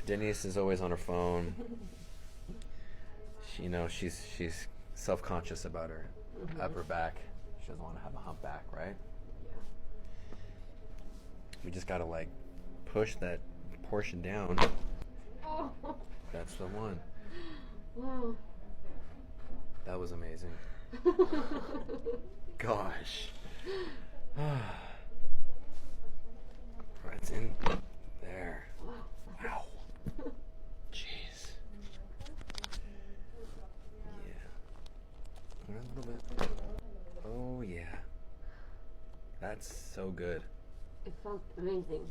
Denise is always on her phone. She's self-conscious about her upper back. She doesn't want to have a hump back, right? We just gotta like push that portion down. Oh. That's the one. Wow. That was amazing. Gosh. Right in there. Wow. Jeez. Yeah. A little bit. Oh yeah. That's so good. It felt amazing.